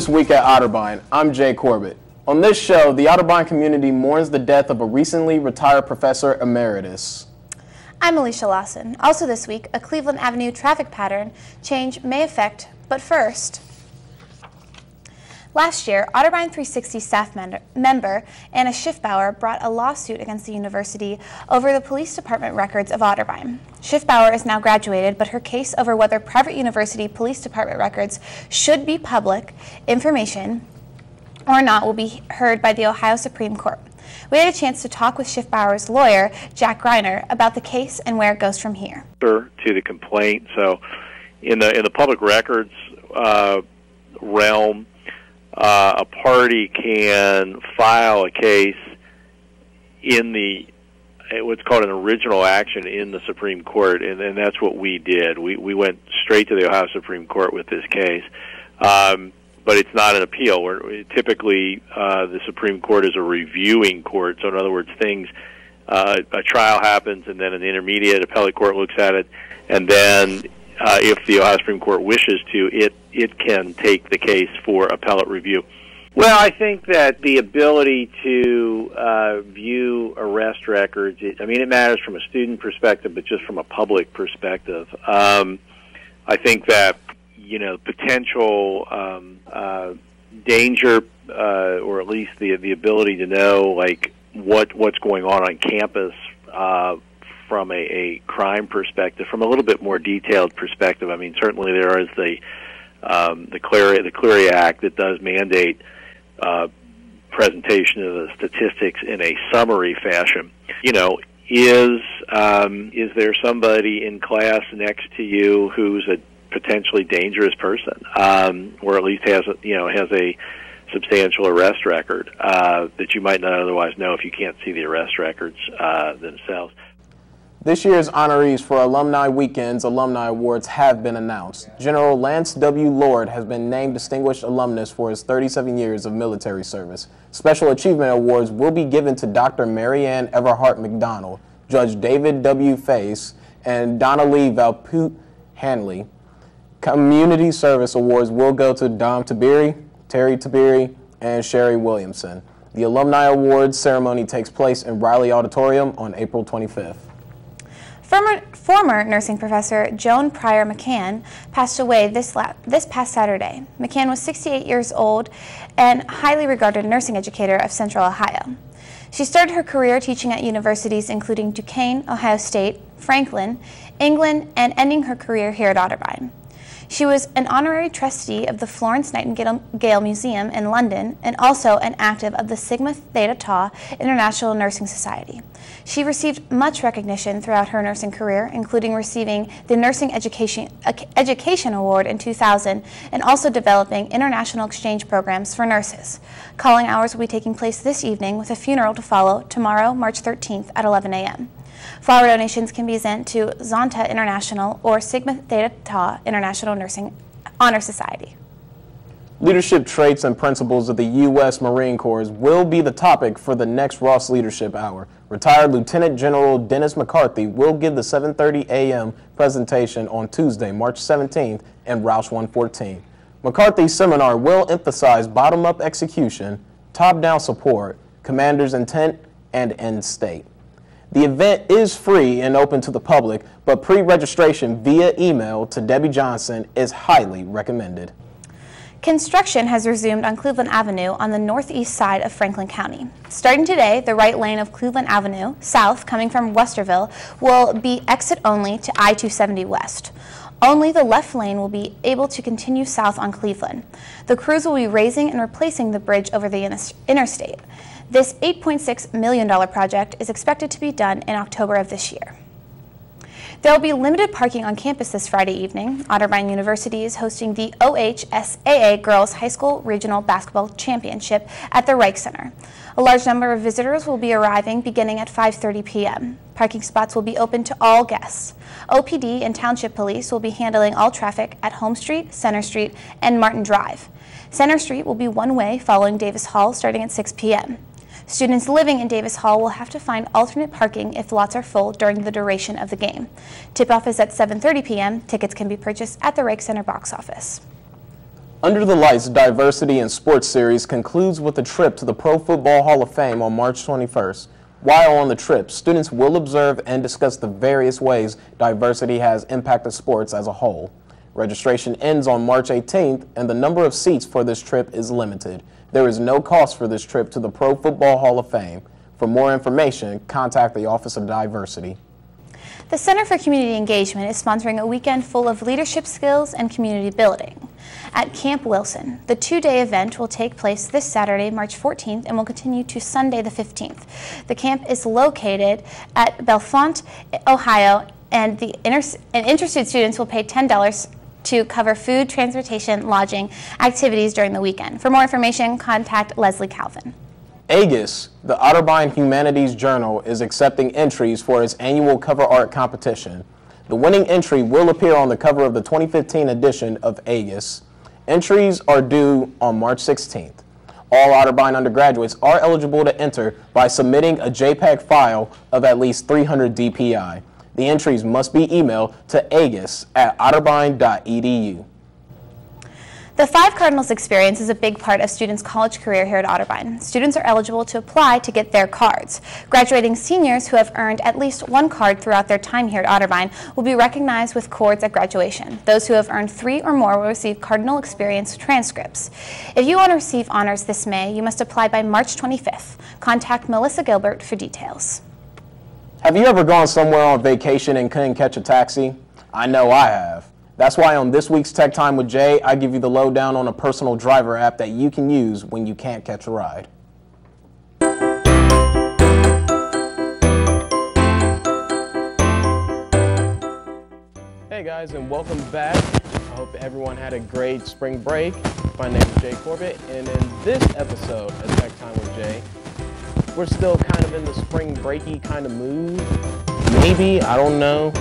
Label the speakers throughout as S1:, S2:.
S1: This Week at Otterbein, I'm Jay Corbett. On this show, the Otterbein community mourns the death of a recently retired professor emeritus.
S2: I'm Alicia Lawson. Also this week, a Cleveland Avenue traffic pattern change may affect, but first. Last year, Otterbein 360 staff member Anna Schiffbauer brought a lawsuit against the university over the police department records of Otterbein. Schiffbauer is now graduated, but her case over whether private university police department records should be public information or not will be heard by the Ohio Supreme Court. We had a chance to talk with Schiffbauer's lawyer, Jack Greiner, about the case and where it goes from here.
S3: To the complaint, so in the public records realm, a party can file a case in what's called an original action in the Supreme Court, and that's what we did. We went straight to the Ohio Supreme Court with this case, but it's not an appeal. Typically, the Supreme Court is a reviewing court, so in other words, a trial happens, and then an intermediate appellate court looks at it, and then if the Ohio Supreme Court wishes to, it can take the case for appellate review. Well, I think that the ability to view arrest records, it matters from a student perspective, but just from a public perspective. I think that, potential danger, or at least the ability to know, like, what's going on campus, from a crime perspective, from a little bit more detailed perspective. Certainly there is the Clery Act that does mandate presentation of the statistics in a summary fashion. Is there somebody in class next to you who's a potentially dangerous person, or at least has a substantial arrest record that you might not otherwise know if you can't see the arrest records themselves.
S1: This year's honorees for Alumni Weekend's Alumni Awards have been announced. General Lance W. Lord has been named Distinguished Alumnus for his 37 years of military service. Special Achievement Awards will be given to Dr. Mary Ann Everhart McDonald, Judge David W. Face, and Donna Lee Valpute Hanley. Community Service Awards will go to Dom Tabiri, Terry Tabiri, and Sherry Williamson. The Alumni Awards ceremony takes place in Riley Auditorium on April 25th.
S2: Former nursing professor Joan Pryor McCann passed away this past Saturday. McCann was 68 years old and highly regarded nursing educator of Central Ohio. She started her career teaching at universities including Duquesne, Ohio State, Franklin, England, and ending her career here at Otterbein. She was an honorary trustee of the Florence Nightingale Museum in London and also an active of the Sigma Theta Tau International Nursing Society. She received much recognition throughout her nursing career, including receiving the Nursing Education Award in 2000 and also developing international exchange programs for nurses. Calling hours will be taking place this evening with a funeral to follow tomorrow, March 13th at 11 a.m. Flower donations can be sent to Zonta International or Sigma Theta Tau International Nursing Honor Society.
S1: Leadership traits and principles of the U.S. Marine Corps will be the topic for the next Ross Leadership Hour. Retired Lieutenant General Dennis McCarthy will give the 7:30 a.m. presentation on Tuesday, March 17th in Roush 114. McCarthy's seminar will emphasize bottom-up execution, top-down support, commander's intent, and end state. The event is free and open to the public, but pre-registration via email to Debbie Johnson is highly recommended.
S2: Construction has resumed on Cleveland Avenue on the northeast side of Franklin County. Starting today, the right lane of Cleveland Avenue, south, coming from Westerville, will be exit only to I-270 west. Only the left lane will be able to continue south on Cleveland. The crews will be raising and replacing the bridge over the interstate. This $8.6 million project is expected to be done in October of this year. There will be limited parking on campus this Friday evening. Otterbein University is hosting the OHSAA Girls High School Regional Basketball Championship at the Reich Center. A large number of visitors will be arriving beginning at 5:30 p.m. Parking spots will be open to all guests. OPD and Township Police will be handling all traffic at Home Street, Center Street, and Martin Drive. Center Street will be one-way following Davis Hall starting at 6 p.m. Students living in Davis Hall will have to find alternate parking if lots are full during the duration of the game. Tip-off is at 7:30 p.m. Tickets can be purchased at the Reich Center box office.
S1: Under the Lights Diversity in Sports Series concludes with a trip to the Pro Football Hall of Fame on March 21st. While on the trip, students will observe and discuss the various ways diversity has impacted sports as a whole. Registration ends on March 18th, and the number of seats for this trip is limited. There is no cost for this trip to the Pro Football Hall of Fame. For more information, contact the Office of Diversity.
S2: The Center for Community Engagement is sponsoring a weekend full of leadership skills and community building at Camp Wilson. The two-day event will take place this Saturday, March 14th, and will continue to Sunday the 15th. The camp is located at Bellefonte, Ohio, and interested students will pay $10 to cover food, transportation, lodging, activities during the weekend. For more information, contact Leslie Calvin.
S1: AGUS, the Otterbein Humanities Journal, is accepting entries for its annual cover art competition. The winning entry will appear on the cover of the 2015 edition of AGUS. Entries are due on March 16th. All Otterbein undergraduates are eligible to enter by submitting a JPEG file of at least 300 DPI. The entries must be emailed to agus@otterbein.edu.
S2: The Five Cardinals experience is a big part of students' college career here at Otterbein. Students are eligible to apply to get their cards. Graduating seniors who have earned at least one card throughout their time here at Otterbein will be recognized with cords at graduation. Those who have earned 3 or more will receive Cardinal Experience transcripts. If you want to receive honors this May, you must apply by March 25th. Contact Melissa Gilbert for details.
S1: Have you ever gone somewhere on vacation and couldn't catch a taxi? I know I have. That's why on this week's Tech Time with Jay, I give you the lowdown on a personal driver app that you can use when you can't catch a ride. Hey guys, and welcome back. I hope everyone had a great spring break. My name is Jay Corbett, and in this episode of Tech Time with Jay, we're still kind of in the spring breaky kind of mood. Maybe, I don't know.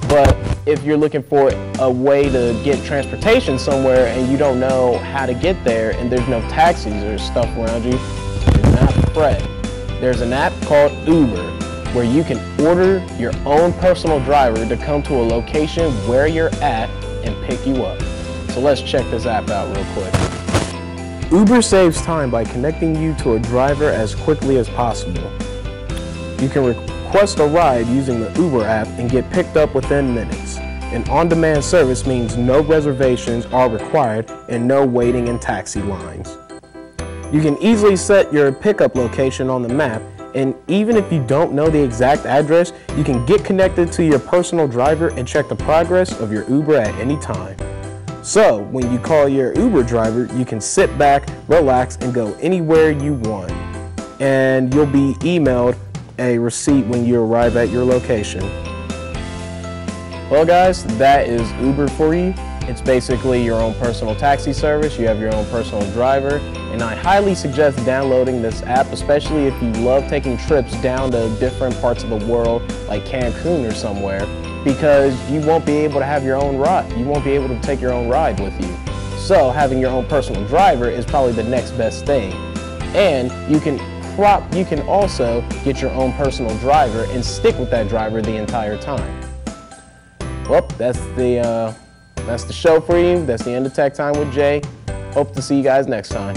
S1: But if you're looking for a way to get transportation somewhere and you don't know how to get there and there's no taxis or stuff around you, do not fret. There's an app called Uber where you can order your own personal driver to come to a location where you're at and pick you up. So let's check this app out real quick. Uber saves time by connecting you to a driver as quickly as possible. You can request a ride using the Uber app and get picked up within minutes. An on-demand service means no reservations are required and no waiting in taxi lines. You can easily set your pickup location on the map, and even if you don't know the exact address, you can get connected to your personal driver and check the progress of your Uber at any time. So when you call your Uber driver, you can sit back, relax, and go anywhere you want. And you'll be emailed a receipt when you arrive at your location. Well guys, that is Uber for you. It's basically your own personal taxi service. You have your own personal driver, and I highly suggest downloading this app, especially if you love taking trips down to different parts of the world like Cancun or somewhere, because you won't be able to have your own ride. You won't be able to take your own ride with you. So having your own personal driver is probably the next best thing. And you can also get your own personal driver and stick with that driver the entire time. Well, that's the show for you. That's the end of Tech Time with Jay. Hope to see you guys next time.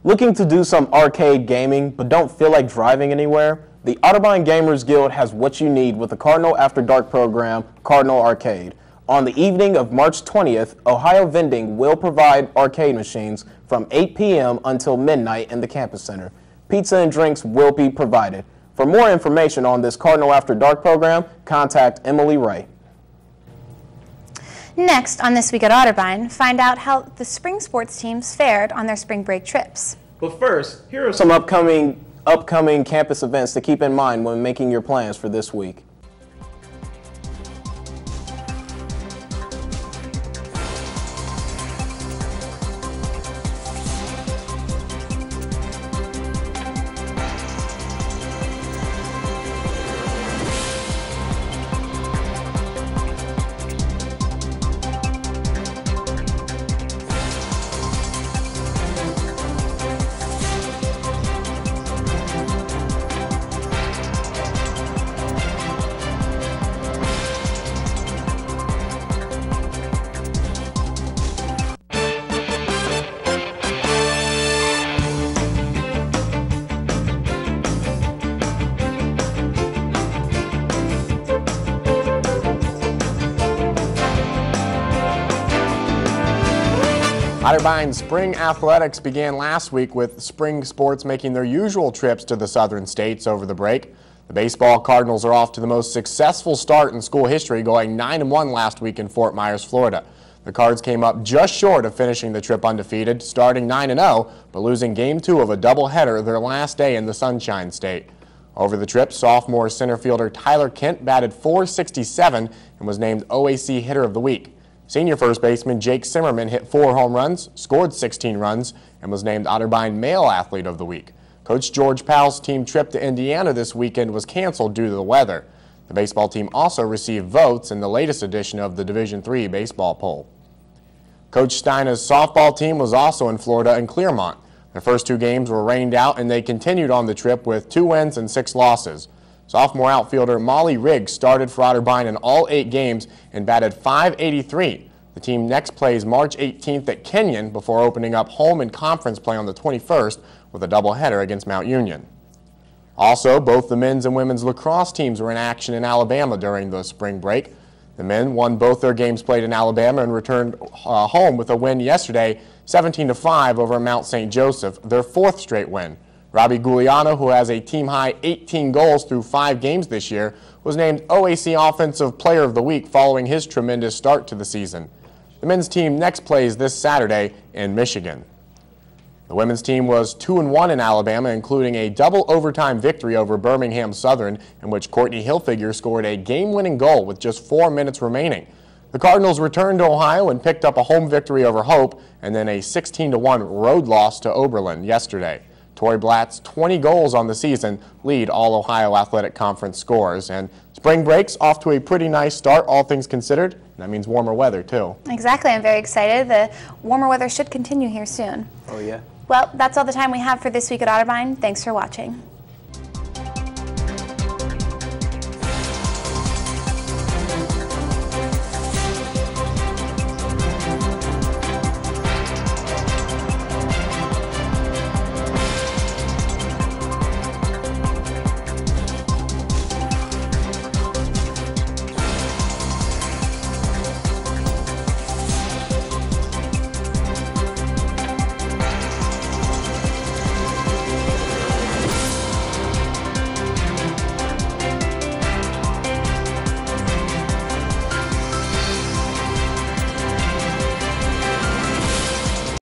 S1: Looking to do some arcade gaming but don't feel like driving anywhere? The Otterbein Gamers Guild has what you need with the Cardinal After Dark program, Cardinal Arcade. On the evening of March 20th, Ohio Vending will provide arcade machines from 8 p.m. until midnight in the campus center. Pizza and drinks will be provided. For more information on this Cardinal After Dark program, contact Emily Wright.
S2: Next on This Week at Otterbein, find out how the spring sports teams fared on their spring break trips.
S1: But first, here are some upcoming campus events to keep in mind when making your plans for this week.
S4: Otterbein spring athletics began last week with spring sports making their usual trips to the southern states over the break. The baseball Cardinals are off to the most successful start in school history, going 9-1 last week in Fort Myers, Florida. The Cards came up just short of finishing the trip undefeated, starting 9-0, but losing Game 2 of a doubleheader their last day in the Sunshine State. Over the trip, sophomore center fielder Tyler Kent batted .467 and was named OAC Hitter of the Week. Senior first baseman Jake Zimmerman hit 4 home runs, scored 16 runs, and was named Otterbein Male Athlete of the Week. Coach George Powell's team trip to Indiana this weekend was canceled due to the weather. The baseball team also received votes in the latest edition of the Division III baseball poll. Coach Steiner's softball team was also in Florida and Clermont. Their first 2 games were rained out, and they continued on the trip with 2 wins and 6 losses. Sophomore outfielder Molly Riggs started for Otterbein in all 8 games and batted .583. The team next plays March 18th at Kenyon before opening up home and conference play on the 21st with a doubleheader against Mount Union. Also, both the men's and women's lacrosse teams were in action in Alabama during the spring break. The men won both their games played in Alabama and returned home with a win yesterday, 17-5 over Mount St. Joseph, their 4th straight win. Robbie Giuliano, who has a team-high 18 goals through 5 games this year, was named OAC Offensive Player of the Week following his tremendous start to the season. The men's team next plays this Saturday in Michigan. The women's team was 2-1 in Alabama, including a double overtime victory over Birmingham Southern, in which Courtney Hilfiger scored a game-winning goal with just 4 minutes remaining. The Cardinals returned to Ohio and picked up a home victory over Hope, and then a 16-1 road loss to Oberlin yesterday. Tori Blatt's 20 goals on the season lead all Ohio Athletic Conference scores. And spring break's off to a pretty nice start, all things considered. That means warmer weather, too.
S2: Exactly. I'm very excited. The warmer weather should continue here soon.
S1: Oh, yeah.
S2: Well, that's all the time we have for this week at Otterbein. Thanks for watching.